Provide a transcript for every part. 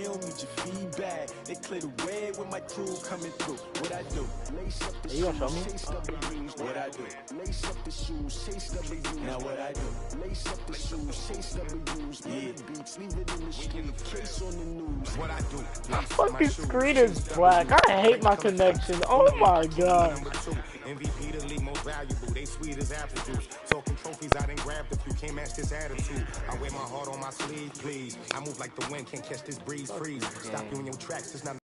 we don't need your feedback. They clear the way with my crew coming through. What I do? Lace up the shoes, chase W's. What I do? Lace up the shoes, chase W's. Now what I do? Lace up the shoes, chase W's. Yeah, beats, leave it in the street, case on the news. What I do? My fucking screen is black. I hate my connection. Oh my god. MVP the league most valuable. They sweet as apple juice. Talking trophies, I didn't grab the few. Can't match this attitude. I wear my heart on my sleeve, please. I move like the wind, can't catch this breeze. Freeze. Stop you in your tracks. It's not.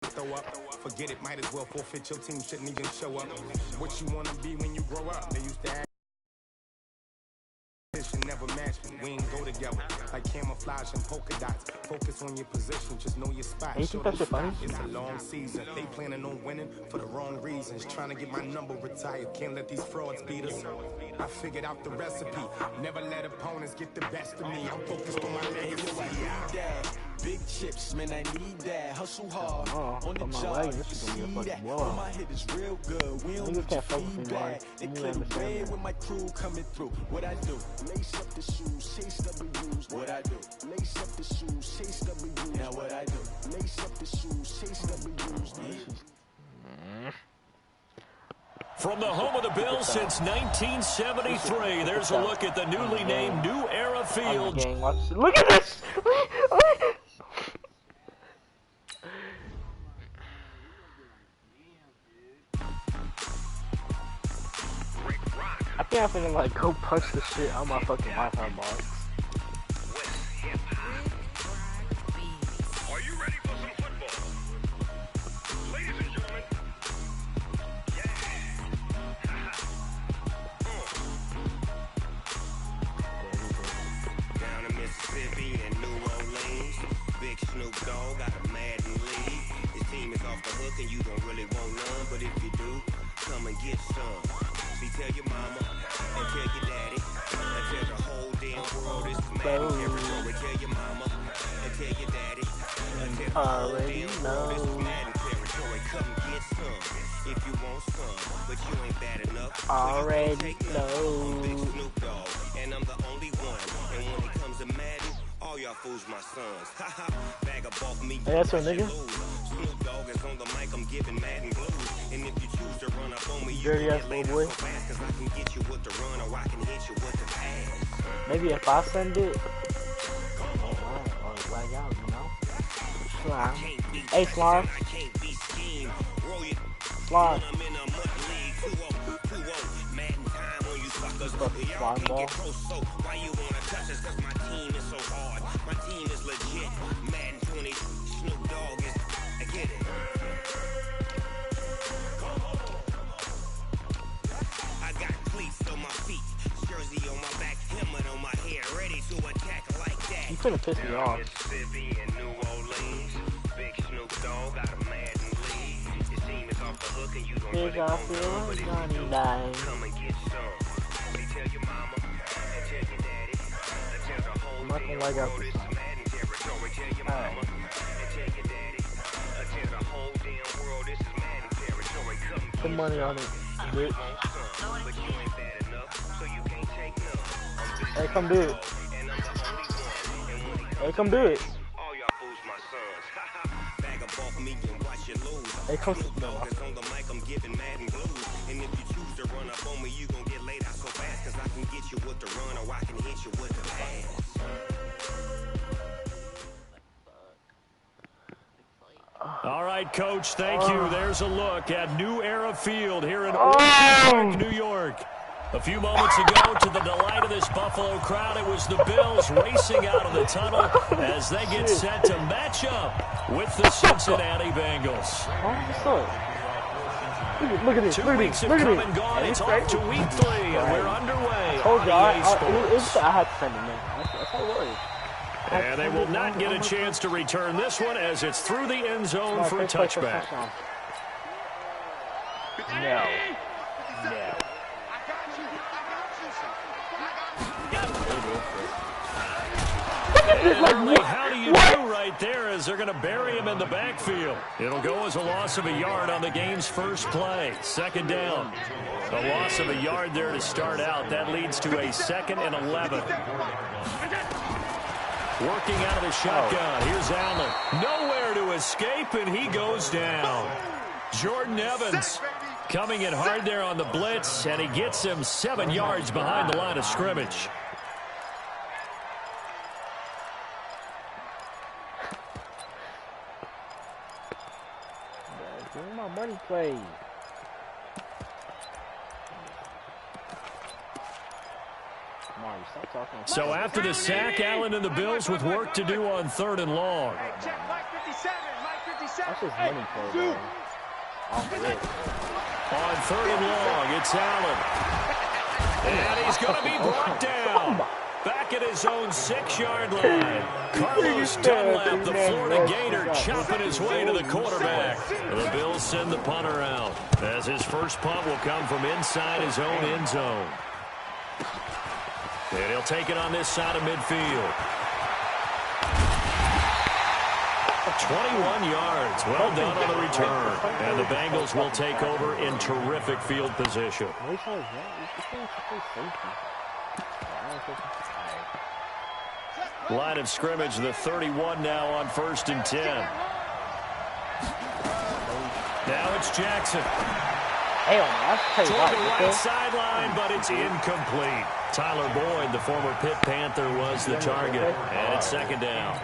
Throw up. Forget it. Might as well forfeit. Your team shouldn't even show up. What you wanna be when you grow up? They used to ask. Never match me. We ain't go together like camouflage and polka dots. Focus on your position, just know your spot. You think that shit funny? It's a long season. They planning on winning for the wrong reasons. Trying to get my number retired. Can't let these frauds beat us. I figured out the recipe. Never let opponents get the best of me. I'm focused on my legacy. Big chips, man, I need that. Hustle hard on the job. See that? My hit is real good. We don't need your feedback. They clear the way with my crew coming through. What I do? Lace up the shoes, chase W's. What I do? Lace up the shoes, chase W's. Now what I do? Lace up the shoes, chase W's. From the home of the Bills since 1973, there's a look at the newly named New Era Field. Look at this! I think I'm finna like go punch the shit out my fucking Wi-Fi box. Are you ready for some football? Ladies and gentlemen, Down in Mississippi and New Orleans, Big Snoop Dogg got a Madden league. His team is off the hook and you don't really want none, but if you do, come and get some. See, tell your mama and tell your daddy and tell the whole damn world this is Madden territory. Tell your mama and tell your daddy and tell the whole damn world this is Madden territory. Come get some if you want some, but you ain't bad enough. Already know. I'm Big Snoop Dogg and I'm the only one. And when it comes to Madden, all y'all fools my sons. Haha, bag of bulk me. Hey, that's what nigga. Snoop Dogg is on the mic, I'm giving Madden blues. And if you choose to run up on me, you dirty ass can little boy. so fast, cause I can get you with the run or I can hit you with the pass. Maybe if I send it, or lag out, you know? Slime. Hey, Slime. Slime. Slime ball. Why you wanna touch us? Cause my team is so hard. My team is legit. Madden 20, Snoop Dogg is. I get it. I got cleats on my feet, jersey on my back, helmet on my head, ready to attack like that. You finna piss me off. Mississippi and New Orleans, Big Snoop Dogg got a Madden league. Your team is off the hook and you don't really want none, but if you do, come and get some. Tell your mama and tell your daddy and tell the whole damn world this is Madden territory. Tell your mama and tell your daddy and tell the whole damn world this is Madden territory. Come Put money on it, bitch. but you ain't bad enough, so you can't take none. Hey, come do it. And I'm the only one. Hey, come do it. All y'all fools my sons. Bag of bulk me and watch you lose. Hey, come sit Dog is on the mic, I'm giving Madden blues. And if you choose to run up on me, you gon' get laid out so fast. Cause I can get you with the run or I can hit you with the pass. All right, Coach, thank you. There's a look at New Era Field here in Orchard Park, New York. A few moments ago, to the delight of this Buffalo crowd, it was the Bills racing out of the tunnel as they get set to match up with the Cincinnati Bengals. Look at this. 2 weeks have come and gone. It's off to week 3, and we're underway. Told you, I on EA Sports. had to send him in. That's how it was. And they will not get a chance to return this one as it's through the end zone for a touchback. No. And how do you do right there as they're going to bury him in the backfield? It'll go as a loss of a yard on the game's first play. Second down. A loss of a yard there to start out. That leads to a 2nd and 11. Working out of the shotgun. Here's Allen. Nowhere to escape, and he goes down. Jordan Evans coming in hard there on the blitz, and he gets him 7 yards behind the line of scrimmage. Give me my money play. So after the sack, Allen and the Bills with work to do on 3rd and long. That's just money play, bro. On 3rd and long, it's Allen. And he's going to be brought down. Back at his own 6-yard line. Carlos Dunlap, the Florida Gator, chopping his way to the quarterback. The Bills send the punter out, as his first punt will come from inside his own end zone. And he'll take it on this side of midfield. 21 yards. Well done on the return. And the Bengals will take over in terrific field position. Line of scrimmage, the 31 now on 1st and 10. Now it's Jackson. Toward the right sideline, but it's incomplete. Tyler Boyd, the former Pitt Panther, was the target. And it's 2nd down.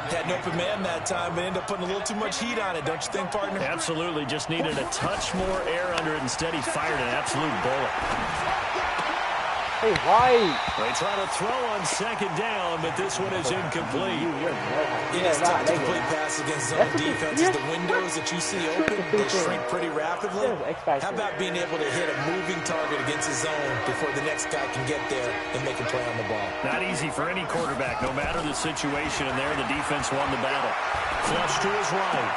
Had an open man that time, but ended up putting a little too much heat on it, don't you think, partner? Absolutely. Just needed a touch more air under it. Instead, he fired an absolute bullet. Hey, White. They try to throw on 2nd down, but this one is incomplete. It is tough to complete pass against zone defenses. The windows that you see open, they shrink pretty rapidly. How about being able to hit a moving target against his zone before the next guy can get there and make a play on the ball? Not easy for any quarterback, no matter the situation. And there, the defense won the battle. Flush to his right.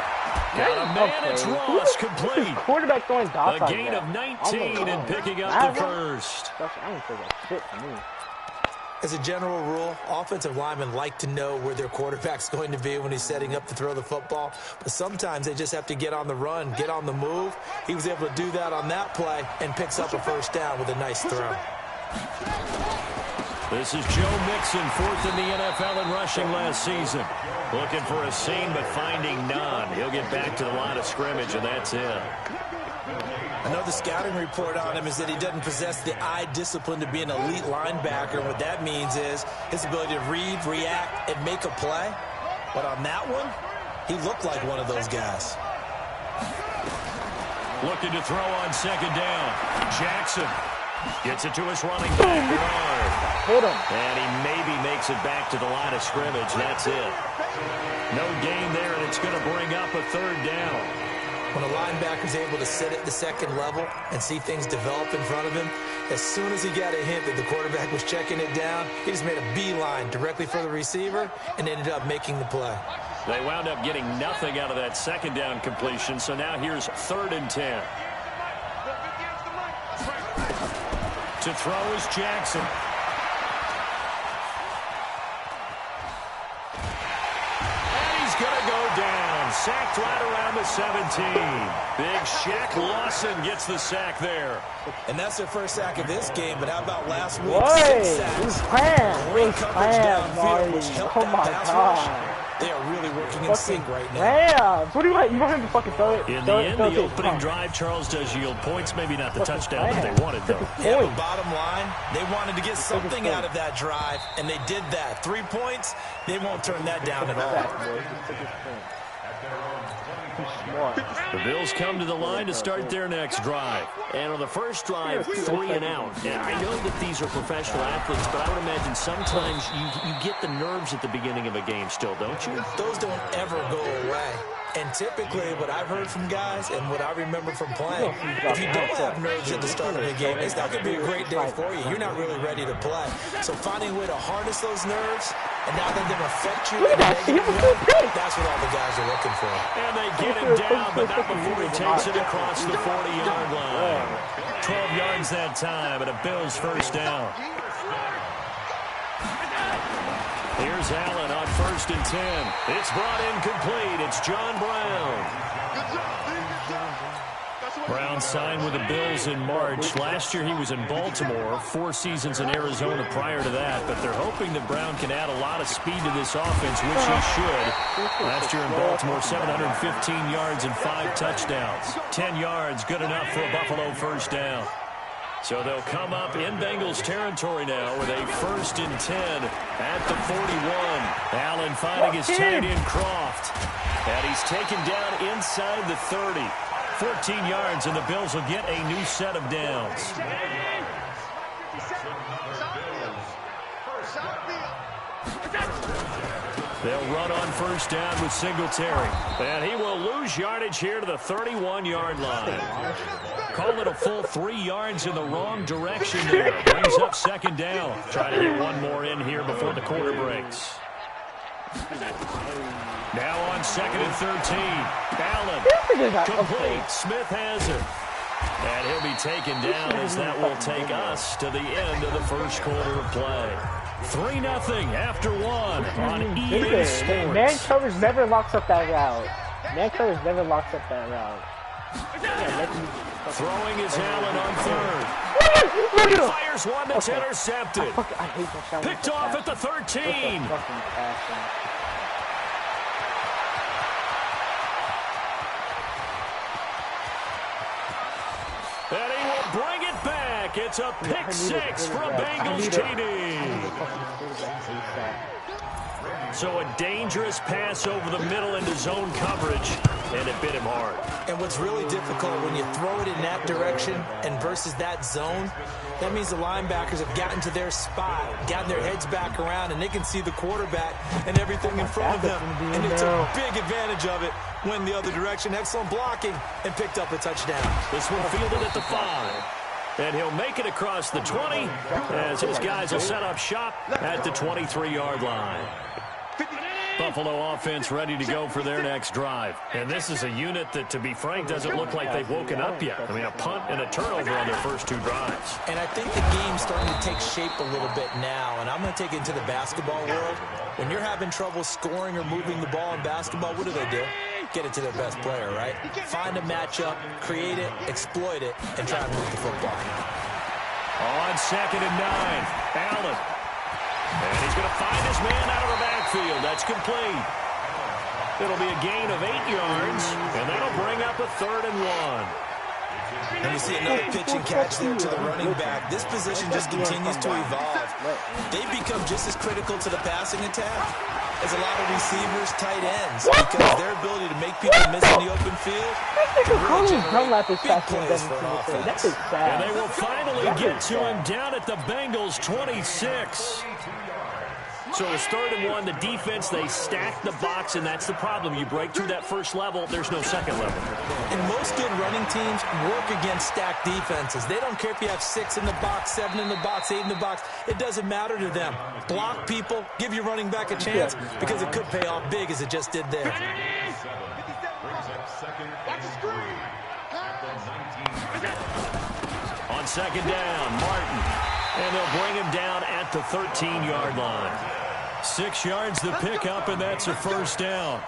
Got a man, it's Ross, complete. Quarterback going a gain of 19 and picking up the first. As a general rule, offensive linemen like to know where their quarterback's going to be when he's setting up to throw the football. But sometimes they just have to get on the run, get on the move. He was able to do that on that play and picks up a 1st down with a nice throw. This is Joe Mixon, 4th in the NFL in rushing last season. Looking for a seam, but finding none. He'll get back to the line of scrimmage, and that's it. I know the scouting report on him is that he doesn't possess the eye discipline to be an elite linebacker. What that means is his ability to read, react, and make a play. But on that one, he looked like one of those guys. Looking to throw on 2nd down. Jackson gets it to his running back, Bernard. Hit him. And he maybe makes it back to the line of scrimmage. That's it. No gain there, and it's going to bring up a 3rd down. When a linebacker's able to sit at the 2nd level and see things develop in front of him, as soon as he got a hint that the quarterback was checking it down, he just made a beeline directly for the receiver and ended up making the play. They wound up getting nothing out of that 2nd down completion, so now here's 3rd and 10. To throw is Jackson. And he's going to go down. Sacked right around the 17. Big Shaq Lawson gets the sack there. And that's their first sack of this game, but how about last week? Boy, 6 sacks. he's playing. Great coverage downfield, which helped Oh that my pass God. rush. They are really working in sync right now. Rams. What do you like? You want him to fucking throw it? In the end, the opening drive, Charles, does yield points. Maybe not the touchdown that they wanted, though. Yeah, but bottom line, they wanted to get something out of that drive, and they did that. 3 points, they won't turn that down at all. The Bills come to the line to start their next drive. And on the first drive, 3 and out. And I know that these are professional athletes, but I would imagine sometimes you get the nerves at the beginning of a game still, don't you? Those don't ever go away. And typically, what I've heard from guys and what I remember from playing, if you don't have nerves at the start of a game, it's not going to be a great day for you. You're not really ready to play. So finding a way to harness those nerves and not let them affect you in a negative way, that's what all the guys are looking for. And they get him down, but not before he takes it across the 40-yard line. 12 yards that time, and a Bills 1st down. Here's Allen on 1st and 10. It's brought in complete. It's John Brown. Brown signed with the Bills in March. Last year he was in Baltimore, 4 seasons in Arizona prior to that. But they're hoping that Brown can add a lot of speed to this offense, which he should. Last year in Baltimore, 715 yards and 5 touchdowns. 10 yards, good enough for a Buffalo first down. So they'll come up in Bengals territory now with a 1st and 10 at the 41. Allen finding his tight end Croft. And he's taken down inside the 30. 14 yards, and the Bills will get a new set of downs. They'll run on first down with Singletary. And he will lose yardage here to the 31-yard line. Call it a full 3 yards in the wrong direction there. Brings up 2nd down. Try to get one more in here before the quarter breaks. Now on 2nd and 13. Allen complete. Smith has it. And he'll be taken down as that will take us to the end of the first quarter of play. 3-0 after 1 on EA Sports. Man covers never locks up that route. Man covers never locks up that route. Throwing is Allen on 3rd. He fires one that's intercepted. I hate that. Picked off at the 13. And he will bring it back. It's a pick 6 for a Bengals TD. So a dangerous pass over the middle into zone coverage, and it bit him hard. And what's really difficult when you throw it in that direction and versus that zone, that means the linebackers have gotten to their spot, gotten their heads back around, and they can see the quarterback and everything in front of them. And it's a big advantage of it when the other direction. Excellent blocking and picked up a touchdown. This one fielded at the 5. And he'll make it across the 20 as his guys will set up shop at the 23-yard line. Buffalo offense ready to go for their next drive. And this is a unit that, to be frank, doesn't look like they've woken up yet. I mean, a punt and a turnover on their first 2 drives. And I think the game's starting to take shape a little bit now, and I'm going to take it into the basketball world. When you're having trouble scoring or moving the ball in basketball, what do? Get it to their best player, right? Find a matchup, create it, exploit it, and try to move the football. On 2nd and 9, Allen. And he's going to find his man out of the backfield. That's complete. It'll be a gain of 8 yards, and that'll bring up a 3rd and 1. And we see another pitch and catch there to the running back. This position just continues to evolve. They've become just as critical to the passing attack as a lot of receivers, tight ends, because their ability to make people miss in the open field really generate big plays for an offense. And they will finally get to him down at the Bengals 26. So it's 3rd and 1. The defense, they stack the box, and that's the problem. You break through that first level, there's no second level. And most good running teams work against stacked defenses. They don't care if you have 6 in the box, 7 in the box, 8 in the box. It doesn't matter to them. Block people, give your running back a chance, because it could pay off big as it just did there. On 2nd down, Martin. And they'll bring him down at the 13-yard line. 6 yards the pickup, and that's a first down.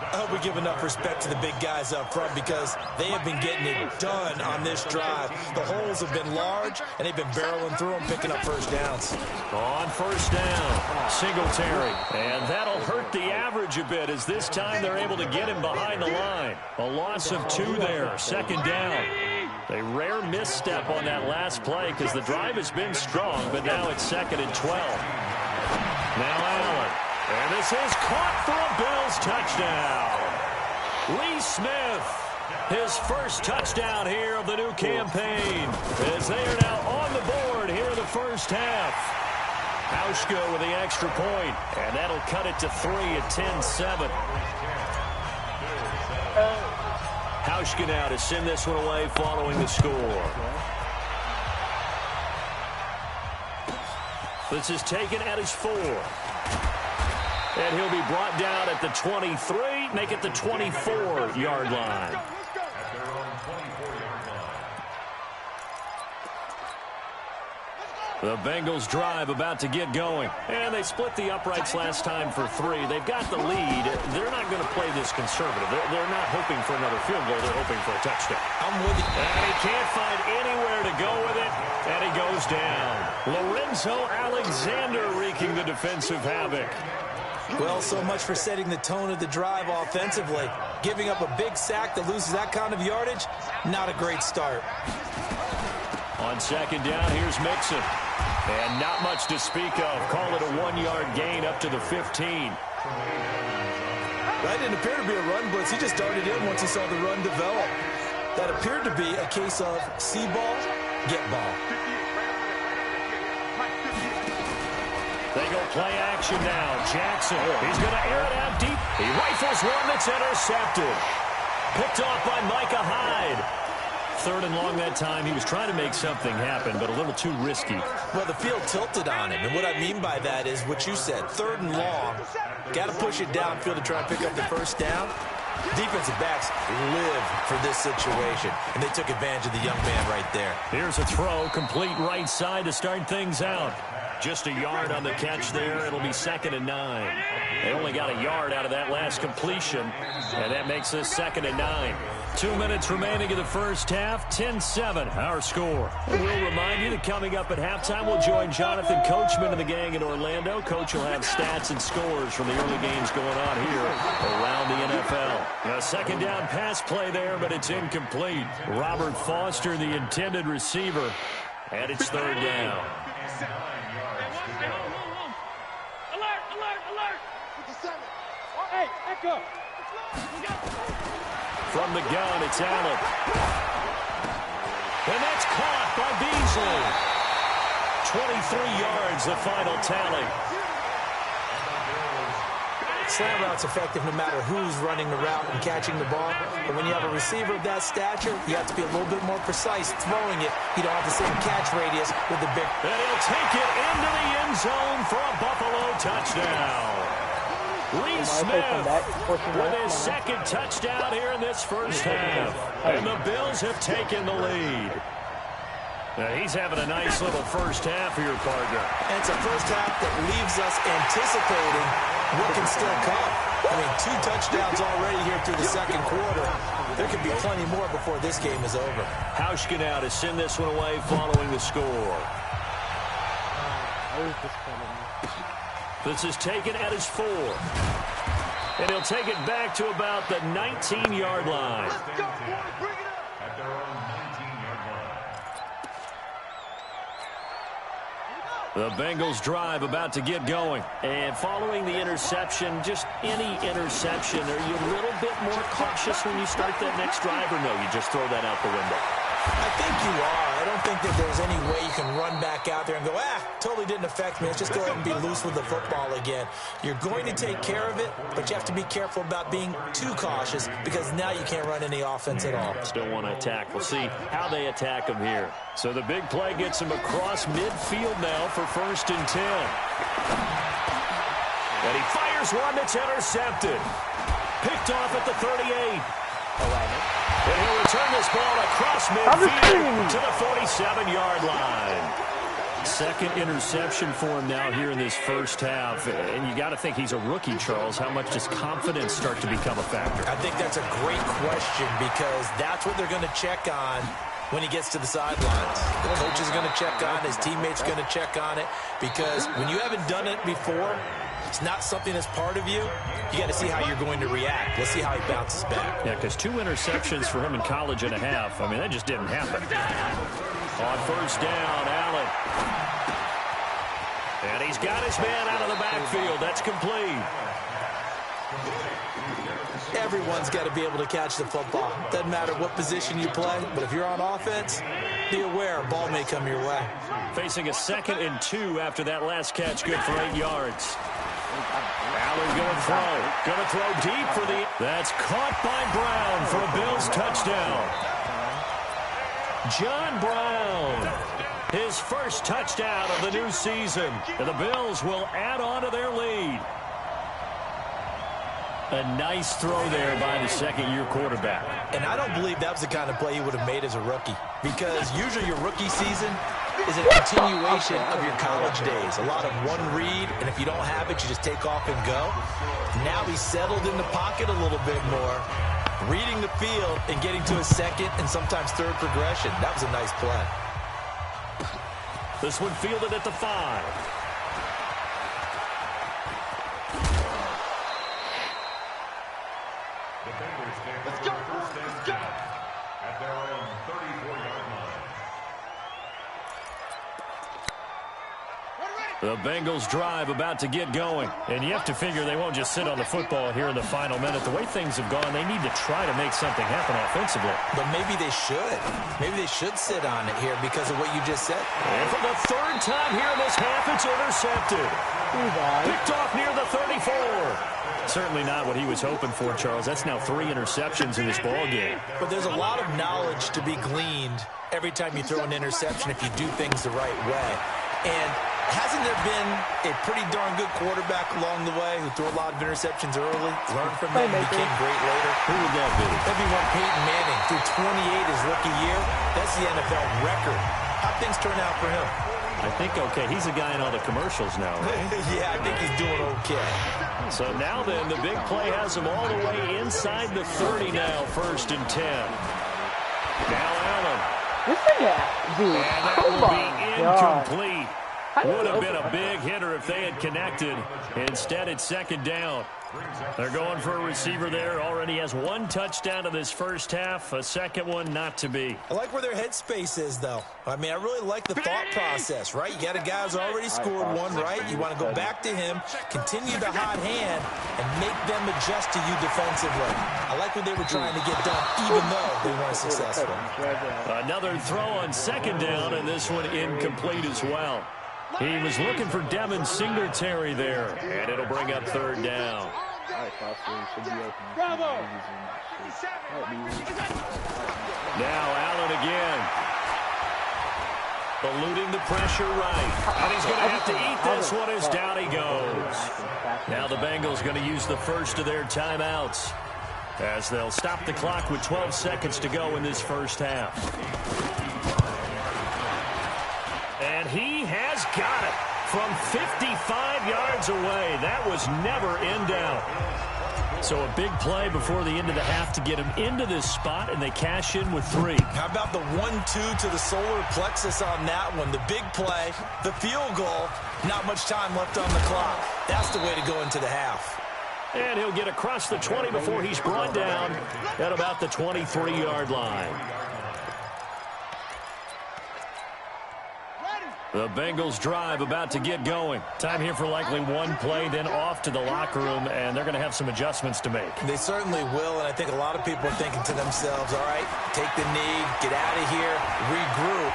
I hope we give enough respect to the big guys up front because they have been getting it done on this drive. The holes have been large, and they've been barreling through them, picking up first downs. On first down, Singletary. And that'll hurt the average a bit as this time they're able to get him behind the line. A loss of 2 there, 2nd down. A rare misstep on that last play because the drive has been strong, but now it's 2nd and 12. Now Allen. And this is caught for a Bills touchdown. Lee Smith, his first touchdown here of the new campaign, as they are now on the board here in the first half. Hauschka with the extra point, and that'll cut it to 3 at 10-7. Hauschka now to send this one away following the score. This is taken at his 4. And he'll be brought down at the 23, make it the 24-yard line. The Bengals drive about to get going. And they split the uprights last time for 3. They've got the lead. They're not going to play this conservative. They're not hoping for another field goal. They're hoping for a touchdown. I'm with you. And he can't find anywhere to go with it. And he goes down. Lorenzo Alexander wreaking the defensive havoc. Well, so much for setting the tone of the drive offensively. Giving up a big sack that loses that kind of yardage, not a great start. On second down, here's Mixon. And not much to speak of. Call it a 1-yard gain up to the 15. That didn't appear to be a run blitz. He just darted in once he saw the run develop. That appeared to be a case of see ball, get ball. They go play action now. Jackson, he's going to air it out deep. He rifles one that's intercepted. Picked off by Micah Hyde. 3rd and long that time. He was trying to make something happen, but a little too risky. Well, the field tilted on him, and what I mean by that is what you said. 3rd and long. Got to push it downfield to try and pick up the first down. Defensive backs live for this situation, and they took advantage of the young man right there. Here's a throw, complete right side to start things out. Just a yard on the catch there. It'll be 2nd and 9. They only got a yard out of that last completion, and that makes this 2nd and 9. 2 minutes remaining in the first half. 10-7, our score. We'll remind you that coming up at halftime, we'll join Jonathan Coachman and the gang in Orlando. Coach will have stats and scores from the early games going on here around the NFL. A second down pass play there, but it's incomplete. Robert Foster, the intended receiver, and it's 3rd down. From the gun, it's Allen. And that's caught by Beasley. 23 yards, the final tally. Slant route's effective no matter who's running the route and catching the ball. But when you have a receiver of that stature, you have to be a little bit more precise throwing it. You don't have the same catch radius with the big. And he'll take it into the end zone for a Buffalo touchdown. Lee Smith with his 2nd touchdown here in this first half. And the Bills have taken the lead. Now he's having a nice little first half for your partner. And it's a first half that leaves us anticipating what can still come. I mean, 2 touchdowns already here through the 2nd quarter. There could be plenty more before this game is over. Hauschka now to send this one away following the score. This is taken at his 4. And he'll take it back to about the 19-yard line. The Bengals drive about to get going. And following the interception, just any interception, are you a little bit more cautious when you start that next drive, or no, you just throw that out the window? I think you are. I don't think that there's any way you can run back out there and go, totally didn't affect me. Let's just go ahead and be loose with the football again. You're going to take care of it, but you have to be careful about being too cautious because now you can't run any offense at all. Still want to attack. We'll see how they attack him here. So the big play gets him across midfield now for 1st and 10. And he fires one that's intercepted. Picked off at the 38. And he'll return this ball across midfield to the 47-yard line. 2nd interception for him now here in this first half. And you got to think he's a rookie, Charles. How much does confidence start to become a factor? I think that's a great question because that's what they're going to check on when he gets to the sidelines. The coach is going to check on it. His teammates are going to check on it because when you haven't done it before, it's not something that's part of you. You got to see how you're going to react. Let's see how he bounces back. Yeah, because 2 interceptions for him in college and a half. I mean, that just didn't happen. On 1st down, Allen. And he's got his man out of the backfield. That's complete. Everyone's got to be able to catch the football. Doesn't matter what position you play, but if you're on offense, be aware a ball may come your way. Facing a 2nd and 2 after that last catch, good for 8 yards. Allen going to throw deep for the... That's caught by Brown for a Bills touchdown. John Brown, his first touchdown of the new season. And the Bills will add on to their lead. A nice throw there by the 2nd-year quarterback. And I don't believe that was the kind of play he would have made as a rookie. Because usually your rookie season, is a continuation of your college days. A lot of one read, and if you don't have it, you just take off and go. Now he's settled in the pocket a little bit more, reading the field and getting to a second and sometimes third progression. That was a nice play. This one fielded at the 5. Let's go! Let's go! At their own 34-yard line. The Bengals drive about to get going. And you have to figure they won't just sit on the football here in the final minute. The way things have gone, they need to try to make something happen offensively. But maybe they should. Maybe they should sit on it here because of what you just said. And for the third time here in this half, it's intercepted. Picked off near the 34. Certainly not what he was hoping for, Charles. That's now 3 interceptions in this ball game. But there's a lot of knowledge to be gleaned every time you throw an interception if you do things the right way. And hasn't there been a pretty darn good quarterback along the way who threw a lot of interceptions early, learned from them, and became great later? Who would that be? That'd be one Peyton Manning threw 28 his rookie year. That's the NFL record. How'd things turn out for him? I think okay. He's a guy in all the commercials now, right? Yeah, I think he's doing okay. So now then, the big play has him all the way inside the 30 now, 1st and 10. Now Allen. This thing, dude, And that will be incomplete. Would have been a big hitter if they had connected. Instead, it's 2nd down. They're going for a receiver there. Already has 1 touchdown in this first half. A second one not to be. I like where their headspace is, though. I mean, I really like the thought process, right? You got a guy who's already scored one, right? You want to go back to him, continue the hot hand, and make them adjust to you defensively. I like what they were trying to get done, even though they weren't successful. Another throw on 2nd down, and this one incomplete as well. He was looking for Devin Singletary there, and it'll bring up 3rd down. Now Allen again. Eluding the pressure right. And he's going to have to eat this one as down he goes. Now the Bengals going to use the first of their timeouts as they'll stop the clock with 12 seconds to go in this first half. And he has got it from 55 yards away. That was never in doubt. So a big play before the end of the half to get him into this spot, and they cash in with 3. How about the 1-2 to the solar plexus on that one? The big play, the field goal, not much time left on the clock. That's the way to go into the half. And he'll get across the 20 before he's brought down at about the 23-yard line. The Bengals drive about to get going. Time here for likely 1 play, then off to the locker room, and they're going to have some adjustments to make. They certainly will, and I think a lot of people are thinking to themselves, all right, take the knee, get out of here, regroup.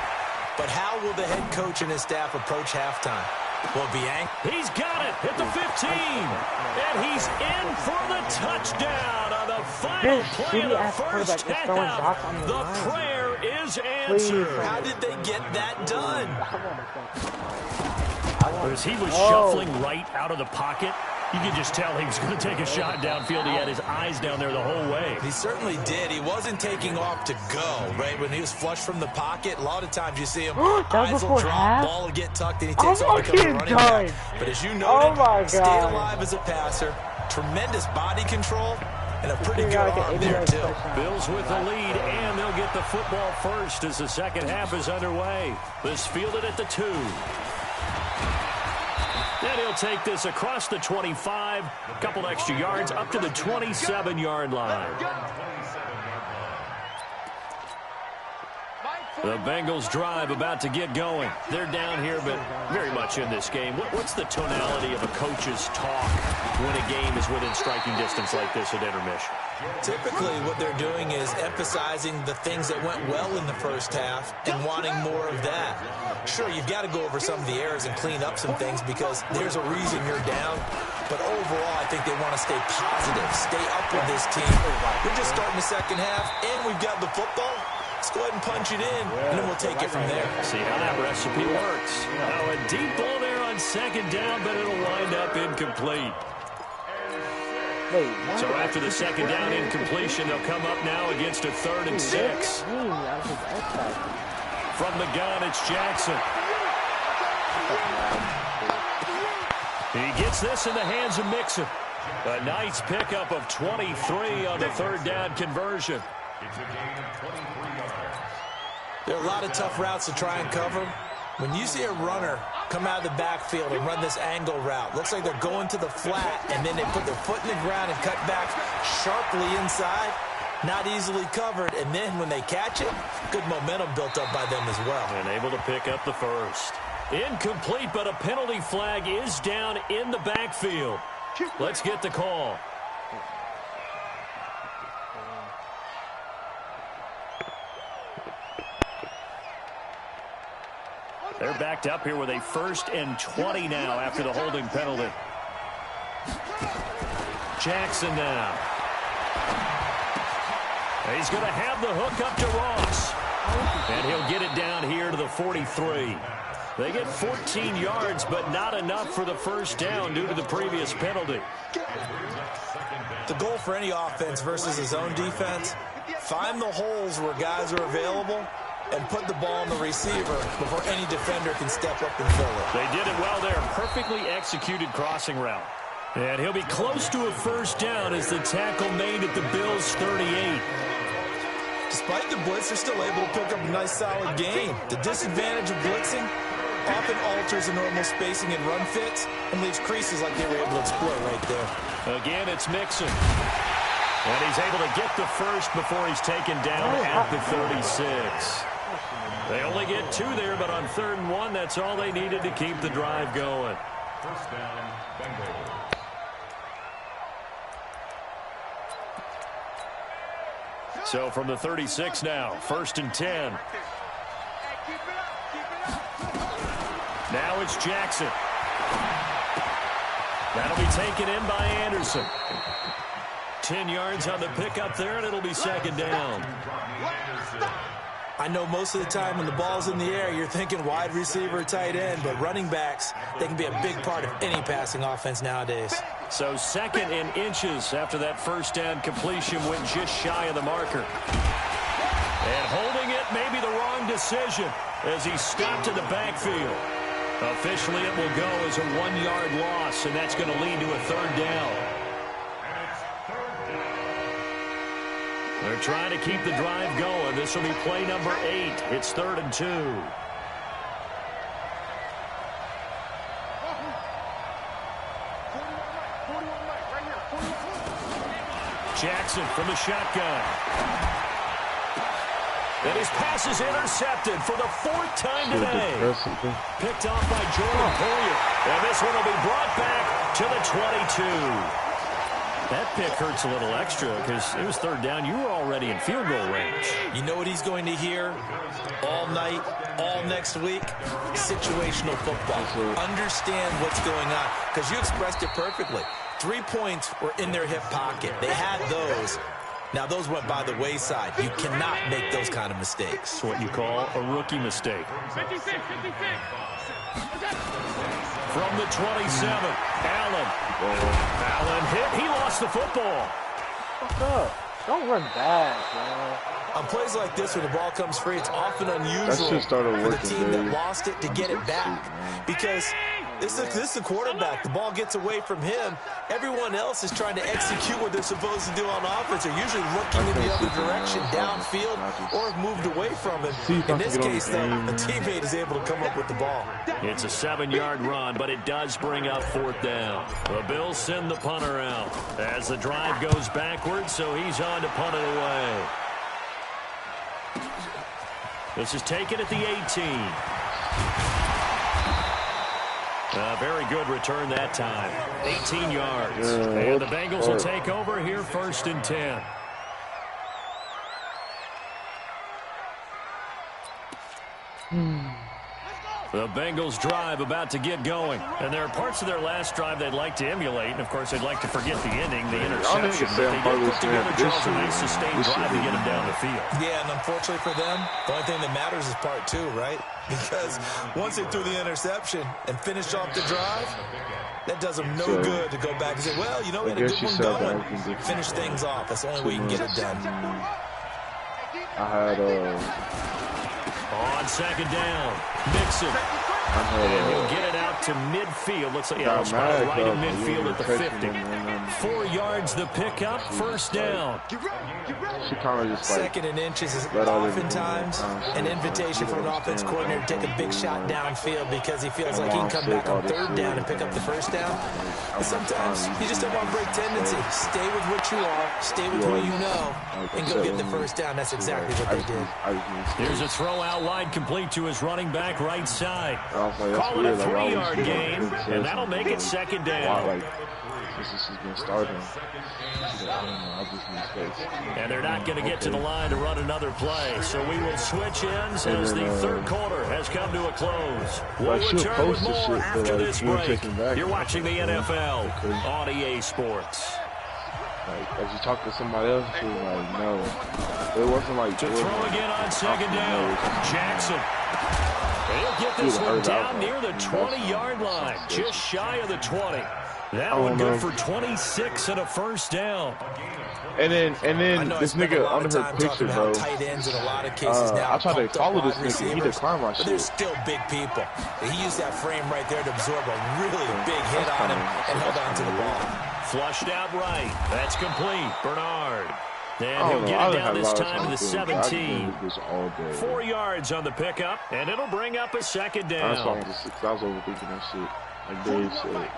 But how will the head coach and his staff approach halftime? Will it be angry? He's got it at the 15, and he's in for the touchdown on the final play of the first half. The prayer is answered. How did they get that done? As he was shuffling right out of the pocket, you could just tell he was going to take a shot downfield. He had his eyes down there the whole way. He certainly did. He wasn't taking off to go, right? When he was flush from the pocket, a lot of times you see him, eyes will drop, ball will get tucked, and he takes off to become a running back. But as you noted, stayed alive as a passer, tremendous body control, and a pretty good arm there, too. Bills with the lead, and they'll get the football first as the second half is underway. This fielded at the 2. And he'll take this across the 25, a couple extra yards, up to the 27-yard line. The Bengals drive about to get going. They're down here, but very much in this game. What's the tonality of a coach's talk when a game is within striking distance like this at intermission? Typically, what they're doing is emphasizing the things that went well in the first half and wanting more of that. Sure, you've got to go over some of the errors and clean up some things because there's a reason you're down. But overall, I think they want to stay positive, stay up with this team. We're just starting the second half, and we've got the football. Let's go ahead and punch it in, and then we'll take it from there. See how that recipe works. Now a deep ball there on 2nd down, but it'll wind up incomplete. So after the 2nd down incompletion, they'll come up now against a 3rd and 6. From the gun, it's Jackson. He gets this in the hands of Mixon. A nice pickup of 23 on the third down conversion. It's a gain of 23 yards. There are a lot of tough routes to try and cover. When you see a runner come out of the backfield and run this angle route, looks like they're going to the flat, and then they put their foot in the ground and cut back sharply inside. Not easily covered, and then when they catch it, good momentum built up by them as well. And able to pick up the first. Incomplete, but a penalty flag is down in the backfield. Let's get the call. They're backed up here with a 1st and 20 now after the holding penalty. Jackson now. He's going to have the hook up to Ross. And he'll get it down here to the 43. They get 14 yards, but not enough for the first down due to the previous penalty. The goal for any offense versus his own defense, find the holes where guys are available and put the ball on the receiver before any defender can step up and fill it. They did it well there. Perfectly executed crossing route. And he'll be close to a first down as the tackle made at the Bills' 38. Despite the blitz, they're still able to pick up a nice solid gain. The disadvantage of blitzing often alters the normal spacing and run fits and leaves creases like they were able to exploit right there. Again, it's Mixon. And he's able to get the first before he's taken down at the 36. They only get 2 there, but on 3rd and 1, that's all they needed to keep the drive going. First down, Bengals. So from the 36 now, 1st and 10. Now it's Jackson. That'll be taken in by Anderson. 10 yards on the pickup there, and it'll be 2nd down. I know most of the time when the ball's in the air, you're thinking wide receiver, tight end, but running backs, they can be a big part of any passing offense nowadays. So 2nd and inches after that first down completion went just shy of the marker. And holding it may be the wrong decision as he stopped in the backfield. Officially, it will go as a 1-yard loss, and that's going to lead to a 3rd down. They're trying to keep the drive going. This will be play number 8. It's 3rd and 2. Jackson from the shotgun. And his pass is intercepted for the 4th time today. Picked off by Jordan Poyer. And this one will be brought back to the 22. That pick hurts a little extra because it was 3rd down. You were already in field goal range. You know what he's going to hear all night, all next week? Situational football. Understand what's going on because you expressed it perfectly. 3 points were in their hip pocket. They had those. Now, those went by the wayside. You cannot make those kind of mistakes. It's what you call a rookie mistake. 56. From the 27, Allen. Allen hit. He lost the football. What's up? Don't run back, man. On plays like this, when the ball comes free, it's often unusual for the team that lost it to get it back. Because this is the quarterback. The ball gets away from him. Everyone else is trying to execute what they're supposed to do on offense. They're usually looking in the other direction, downfield, or have moved away from him. In this case, though, a teammate is able to come up with the ball. It's a 7-yard run, but it does bring up 4th down. The Bills send the punter out as the drive goes backwards, so he's on to punt it away. This is taken at the 18. A very good return that time. 18 yards. And the Bengals will take over here 1st and 10. The Bengals drive about to get going. And there are parts of their last drive they'd like to emulate. And, of course, they'd like to forget the ending, the interception. But they did put together, Charles, a nice sustained drive to get them down the field. Yeah, and unfortunately for them, the only thing that matters is part 2, right? Because once they threw the interception and finished off the drive, that does them no good to go back and say, well, you know, we had a good one going. Finish things off. That's the only way you can get it done. I had On second down, Mixon. And he'll get it out to midfield. Looks like he'll spot right in midfield at the 50. 4 yards the pickup, first down. Second and inches is oftentimes an invitation for an offense coordinator to take a big shot downfield because he feels like he can come back on third down and pick up the first down. But sometimes you just don't want to break tendency. Stay with what you are, stay with who you know, and go get the first down. That's exactly what they did. Here's a throw out wide, complete to his running back right side. Call it a 3-yard gain, and that'll make it second down. And they're not going to get to the line to run another play, so we will switch ends as the third quarter has come to a close. We'll return with more after this break. You're watching the NFL on EA Sports. As you talk to somebody else, it was like, no. It wasn't like... To throw again on second down, Jackson. He'll get this one down near the 20-yard line, just shy of the 20. That one good for 26 and a first down. And then this nigga under her picture, bro. Tight ends in a lot of cases now. I tried to follow this nigga. He declined my shit. But they're still big people. He used that frame right there to absorb a really big hit on him and held on to the ball. Flushed out right. That's complete. Bernard. And he'll get it down this time to the 17. 4 yards on the pickup, and it'll bring up a second down. I was overthinking that shit. Like Dave said.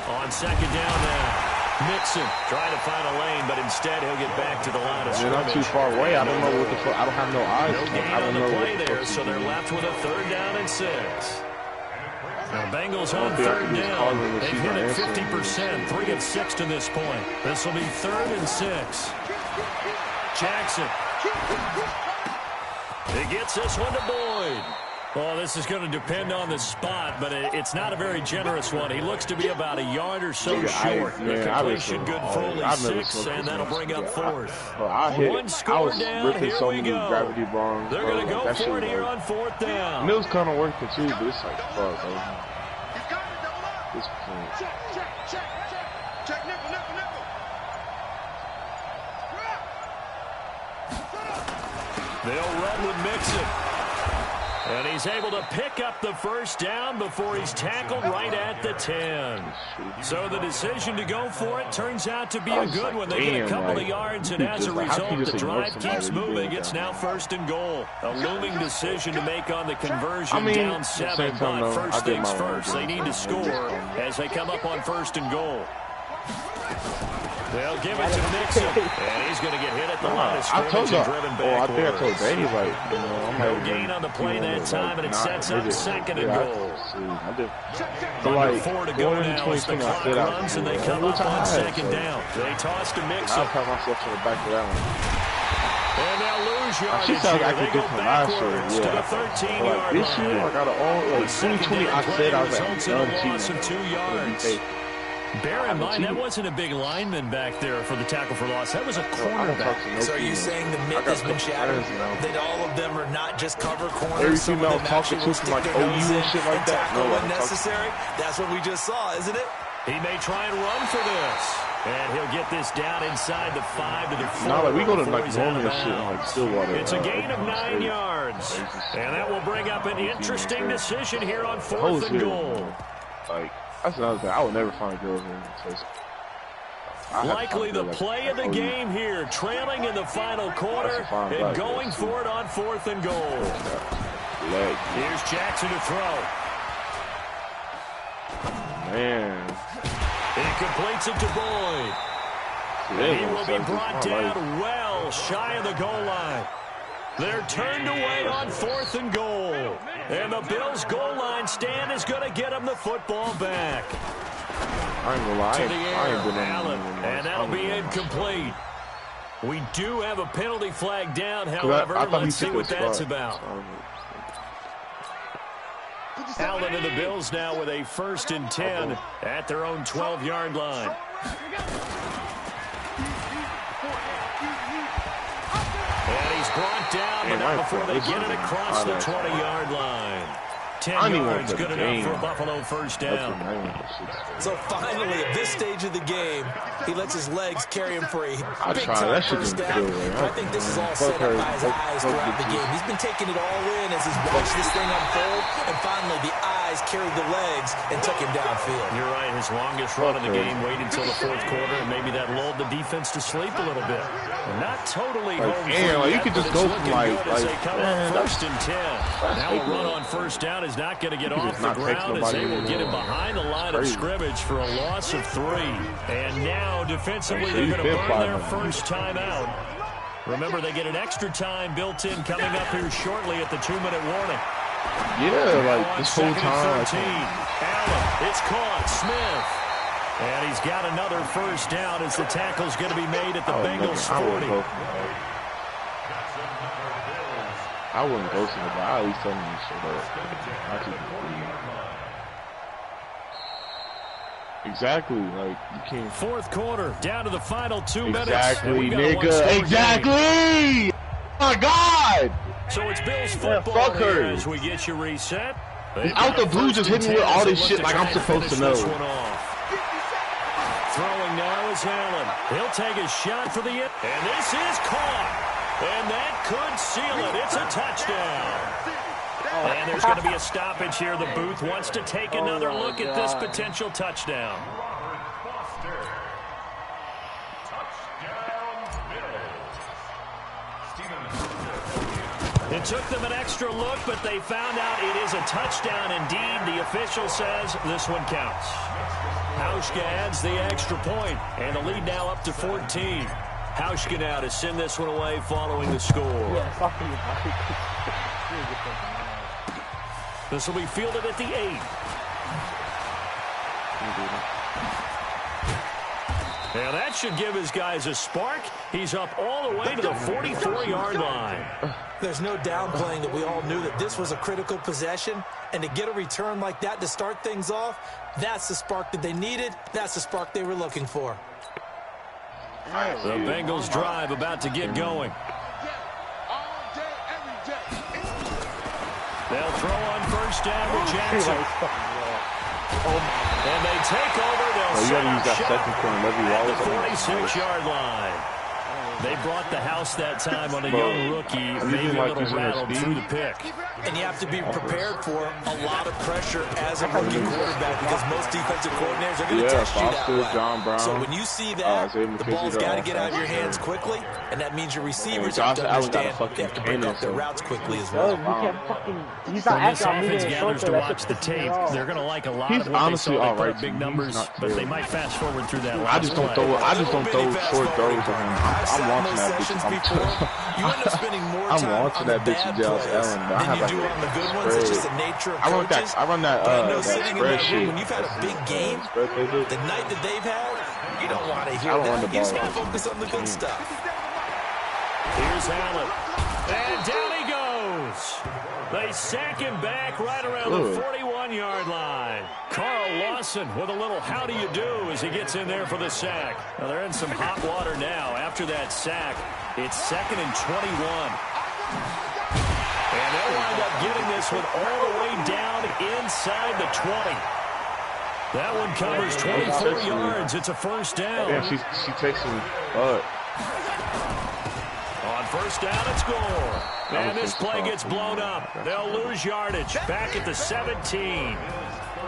On second down now. Mixon trying to find a lane, but instead he'll get back to the line of scrimmage. They're not too far away. I don't know what the fuck. I don't have no eyes. No gain on the play there, so they're left with a third down and 6. Now Bengals on third down. They've hit it 50%, 3 of 6 to this point. This will be 3rd and 6. Jackson. He gets this one to Boyd. Well, this is going to depend on the spot, but it's not a very generous one. He looks to be about a yard or so short. The completion good for only 6, and that'll bring up 4th. One score down, here we go. They're going to go for it here on 4th down. And it was kind of working too, but it's like, fuck, bro. This point. They'll run with Mixon. And he's able to pick up the first down before he's tackled right at the 10. So the decision to go for it turns out to be a good one. They get a couple of yards, and as a result, the drive keeps moving. It's now 1st and goal. A looming decision to make on the conversion, down 7. But first things first, they need to score as they come up on 1st and goal. They'll give it to Mixon, and he's going to get hit at the line of scrimmage and driven backwards. I think I told Brady, like, no gain on the play that time, and it sets up 2nd and goal. Under 4 to go now as the clock runs, and they come up on 2nd down. They toss to Mixon. I'll pat myself on the back of that one. And they'll lose yardage here. They go backwards to the 13-yard line. This year, I got all, like, 2020, I said I was like, loss of 2 yards. Bear in mind, that wasn't a big lineman back there for the tackle for loss. That was a cornerback. So are you saying the myth has been shattered? That all of them are not just cover corners? Every female I'm talking to from like OU and shit like that. No, when necessary. That's what we just saw, isn't it? He may try and run for this. And he'll get this down inside the 5 to the 4. No, like we go to like Norman and shit like Stillwater. It's a gain of 9 yards. And that will bring up an interesting decision here on 4th and goal. Like, that's another thing. I would never find girls in this. Likely the play of the game here, trailing in the final quarter and going for it on 4th and goal. Here's Jackson to throw. Man. He completes it to Boyd. He will be brought down well shy of the goal line. They're turned away on 4th and goal. And the Bills' goal line stand is going to get them the football back. I ain't gonna lie. To the air, Allen, and that'll be incomplete. We do have a penalty flag down, however. Let's see what that's about. Allen and the Bills now with a 1st and 10 at their own 12-yard line. And he's brought down, but not before they get it across the 20-yard line. 10 yards, good enough for a Buffalo first down. So finally, at this stage of the game, he lets his legs carry him for a big-time first down. I think this is all set up by his eyes throughout the game. He's been taking it all in as he's watched this thing unfold, and finally the eyes carried the legs and took him downfield. You're right. His longest run of the game waited until the fourth quarter, and maybe that lulled the defense to sleep a little bit. Not totally home free yet, you could just go from as they come up first and 10. Now a run on first down is not going to get off the ground as they will get him behind the line of scrimmage for a loss of 3. And now defensively they're going to burn their first time out. Remember, they get an extra time built in coming up here shortly at the 2-minute warning. Yeah, like this whole time. Allen, it's caught. Smith. And he's got another first down as the tackle's going to be made at the Bengals 40. I wouldn't go to the ball. I at least tell me to shut up. Exactly. Like, you can't. Fourth quarter, down to the final 2 minutes. Exactly, nigga. Exactly. Oh, my God. So it's Bills football here as we get you reset. Out the blue just hit me with all this shit like I'm supposed to know. Throwing now is Allen. He'll take a shot for the end. And this is caught. And that could seal it. It's a touchdown. And there's going to be a stoppage here. The booth wants to take another look at this potential touchdown. It took them an extra look, but they found out it is a touchdown indeed. The official says this one counts. Hauschka adds the extra point, and the lead now up to 14. Hauschka now to send this one away following the score. This will be fielded at the 8. Now that should give his guys a spark. He's up all the way to the 44-yard line. There's no downplaying that we all knew that this was a critical possession, and to get a return like that to start things off, that's the spark that they needed. That's the spark they were looking for. The Bengals drive about to get going. They'll throw on first down to Jackson. And they take over. They'll set up shot at the 46-yard line. They brought the house that time on a young rookie, maybe a little rattled through the pick. And you have to be prepared for a lot of pressure as a rookie quarterback because most defensive coordinators are going to test you that way. John Brown. So when you see that, the ball's got to get out of your hands quickly, and that means your receivers have to understand they have to break up their routes quickly as well. When this offense gathers to watch the tape, they're going to like a lot of what they saw. They put up big numbers, but they might fast forward through that. I just don't throw short throws to him. I'm launching that bitch. You end up spending more I'm time launching on the that bitch bad to Josh plays Allen. than you do on the good ones. It's just the nature of coaches. I run that sitting in spread that shit. room, when you've had a big game, the night that they've had, you don't want to hear that. You just want to focus on the good stuff. Here's Allen. And down he goes. They sack him back right around the 41-yard line. Carl Lawson with a little how do you do as he gets in there for the sack. Now they're in some hot water now. After that sack, it's 2nd and 21. And they'll wind up getting this one all the way down inside the 20. That one covers 24 yards. It's a first down. Yeah, she takes him. On first down, it's Gore. And this play gets blown up. They'll lose yardage. Back at the 17.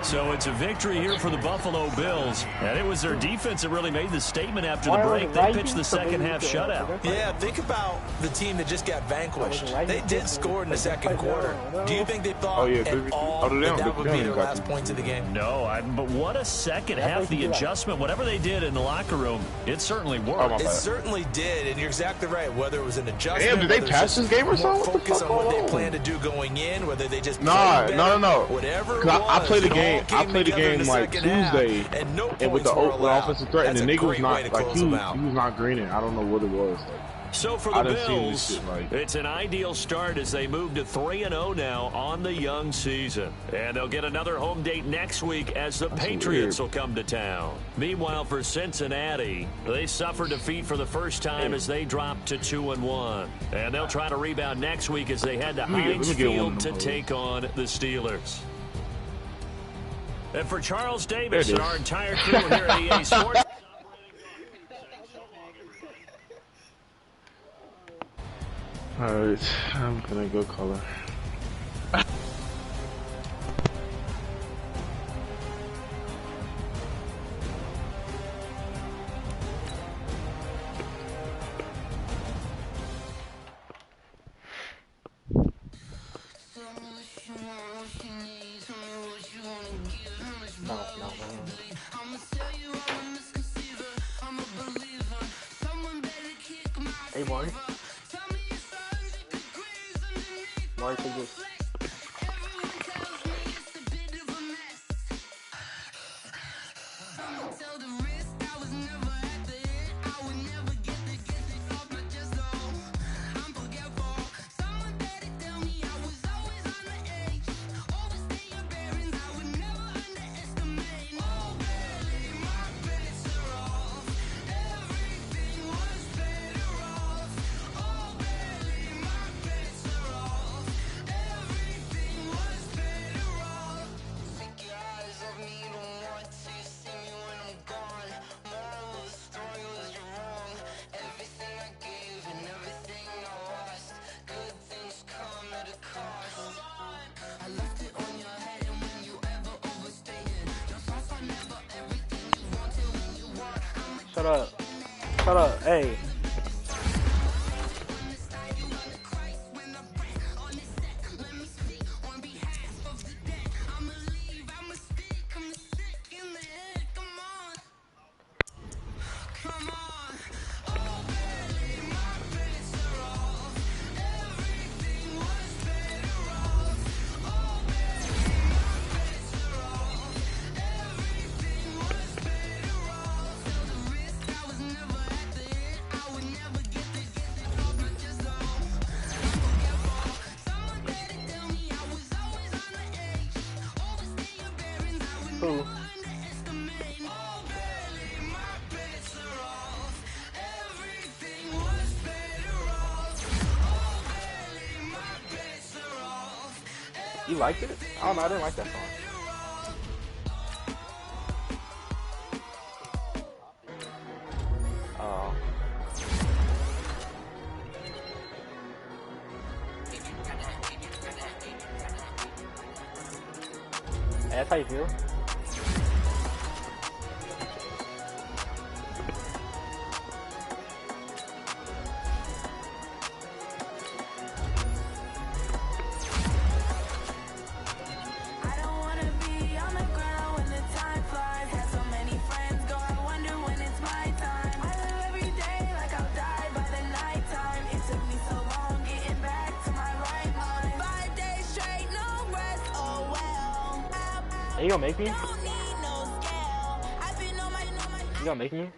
So it's a victory here for the Buffalo Bills. And it was their defense that really made the statement after the break. They pitched the second half shutout. Yeah, think about the team that just got vanquished. They did score in the second quarter. Do you think they thought at all that would be their last points of the game? No, but what a second half. The adjustment, whatever they did in the locker room, it certainly worked. It certainly did, and you're exactly right. Whether it was an adjustment, damn, did they pass this game or something? Focus on what they plan to do going in, whether they just no. Whatever. I played the game. I played the game like Tuesday, and with the offensive threat, and the nigga was not like he was not greening. I don't know what it was. So for the Bills, it's an ideal start as they move to 3-0 now on the young season. And they'll get another home date next week as the Patriots will come to town. Meanwhile, for Cincinnati, they suffered defeat for the first time as they dropped to 2-1. And they'll try to rebound next week as they head to Heinz Field to take on the Steelers. And for Charles Davis and our entire crew here at EA Sports. Alright, I'm gonna go color. Hey, Marty. Marty, take this. Shut up. Shut up. Hey. Who? You liked it? I don't know, I didn't like that song. Oh. Hey, that's how you feel? Are you gonna make me? You gonna make me?